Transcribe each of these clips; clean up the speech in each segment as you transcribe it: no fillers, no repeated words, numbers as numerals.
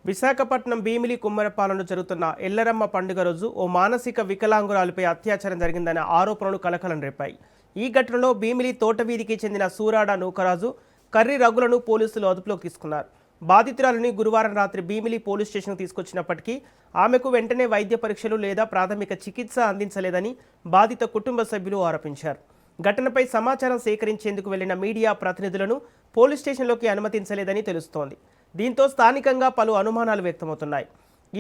విశాఖపట్నం భీమిలి కుమ్మరపాలెంలో జరుగుతున్న ఎల్లరమ్మ పండుగ రోజు ఓ మానసిక వికలాంగురాలిపై అత్యాచారం జరిగిందనే ఆరోపణలు కలకలం రేపాయి. ఈ ఘటనలో భీమిలి తోటవీధికి చెందిన సూరాడ నూకరాజు, కర్రి రఘులను పోలీసులు అదుపులోకి తీసుకున్నారు. బాధితురాలిని గురువారం రాత్రి భీమిలి పోలీస్ స్టేషన్కు తీసుకొచ్చినప్పటికీ ఆమెకు వెంటనే వైద్య పరీక్షలు లేదా ప్రాథమిక చికిత్స అందించలేదని బాధిత కుటుంబ సభ్యులు ఆరోపించారు. ఘటనపై సమాచారం సేకరించేందుకు వెళ్లిన మీడియా ప్రతినిధులను పోలీస్ స్టేషన్లోకి అనుమతించలేదని తెలుస్తోంది. దీంతో స్థానికంగా పలు అనుమానాలు వ్యక్తమవుతున్నాయి.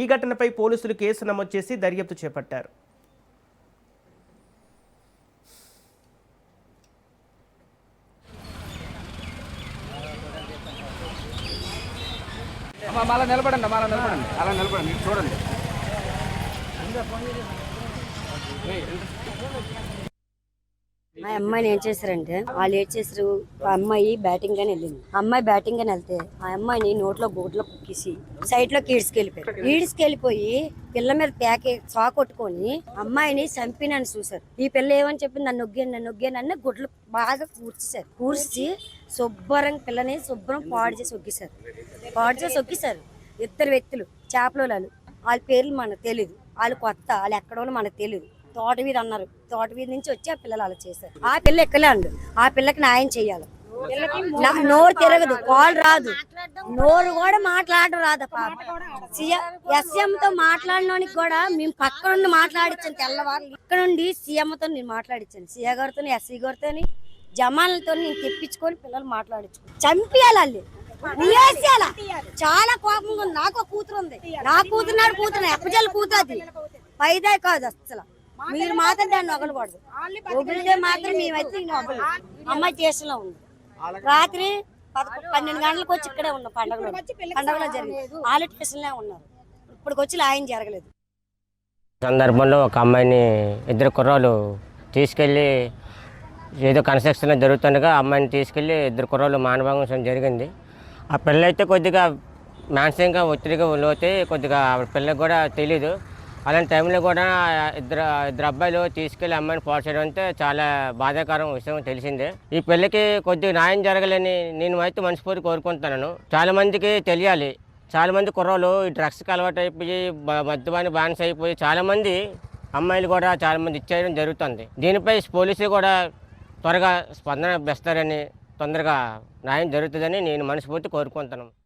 ఈ ఘటనపై పోలీసులు కేసు నమోదు చేసి దర్యాప్తు చేపట్టారు. నిలబడండి అలా నిలబడండి చూడండి. ఆ అమ్మాయిని ఏం చేశారంటే వాళ్ళు ఏం చేశారు, ఆ అమ్మాయి బ్యాటింగ్ అని వెళ్ళింది. అమ్మాయి బ్యాటింగ్ అని వెళ్తే ఆ అమ్మాయిని నోట్లో గోట్లో కుక్కేసి సైడ్ లోకి ఈడ్చుకెళ్ళిపోయి పిల్ల మీద ప్యాకే కొట్టుకొని అమ్మాయిని చంపినని చూసారు. ఈ పిల్ల ఏమని చెప్పింది, నన్ను నొగ్గాను అన్న గుడ్లు బాగా కూర్చి శుభ్రంగా పిల్లని శుభ్రం పాడు చేసి ఒక్కేశారు. ఇద్దరు వ్యక్తులు చేపలోళ్ళు, వాళ్ళ పేర్లు మనకు తెలీదు, వాళ్ళు కొత్త, వాళ్ళు ఎక్కడో మనకు తెలీదు. తోటవీధి అన్నారు, తోటవీధి నుంచి వచ్చి ఆ పిల్లలు అలా చేశారు. ఆ పిల్ల ఎక్కలే అండు, ఆ పిల్లకి న్యాయం చెయ్యాలి. నోరు తిరగదు, కాల్ రాదు, నోరు కూడా మాట్లాడడం రాదు. ఎస్ఎం తో మాట్లాడడానికి కూడా మేము పక్క నుండి మాట్లాడించాను. తెల్లవారు ఇక్కడ నుండి సీఎం తో నేను మాట్లాడించాను, సీఏ గారితో, ఎస్సీ గారితో, జమాన్లతో నేను తెప్పించుకొని పిల్లలు మాట్లాడించుకుని చంపియాలి. చాలా కోపంగా ఉంది. నాకు కూతురు ఉంది, నా కూతురు ఎప్పజల్ కూతురు, పైదే కాదు అసలు. మీరు మాత్రం దాన్ని నొగలకూడదు, ఒగిలితే మాత్రం మేమైతే అమ్మాయి స్టేషన్లో ఉంది. రాత్రి 12 గంటలకు వచ్చి ఇక్కడే ఉన్నాం. పండగలో జరిగింది, వాళ్ళ స్టేషన్లో ఉన్నారు. ఇప్పటికొచ్చి లాయం జరగలేదు. సందర్భంలో ఒక అమ్మాయిని ఇద్దరు కుర్రాళ్ళు తీసుకెళ్ళి ఏదో కన్స్ట్రక్షన్ జరుగుతుండగా అమ్మాయిని తీసుకెళ్ళి ఇద్దరు కుర్రాళ్ళు మానభంగం జరిగింది. ఆ పిల్ల అయితే కొద్దిగా మానసికంగా ఒత్తిడిగా లోతే కొద్దిగా పిల్లకి కూడా తెలీదు. అలాంటి టైంలో కూడా ఇద్దరు అబ్బాయిలు తీసుకెళ్లి అమ్మాయిని పాడు చేయడం అంటే చాలా బాధాకరం విషయం తెలిసిందే. ఈ పిల్లకి కొద్దిగా న్యాయం జరగాలని నేను అయితే మనస్ఫూర్తి కోరుకుంటున్నాను. చాలా మందికి తెలియాలి. చాలా మంది కుర్రాళ్ళు ఈ డ్రగ్స్కి అలవాటు అయిపోయి మద్యపాన్ని బానిస అయిపోయి చాలా మంది అమ్మాయిలు కూడా చాలా మంది ఇచ్చేయడం జరుగుతుంది. దీనిపై పోలీసులు కూడా త్వరగా స్పందన ఇస్తారని, తొందరగా న్యాయం జరుగుతుందని నేను మనస్ఫూర్తి కోరుకుంటున్నాను.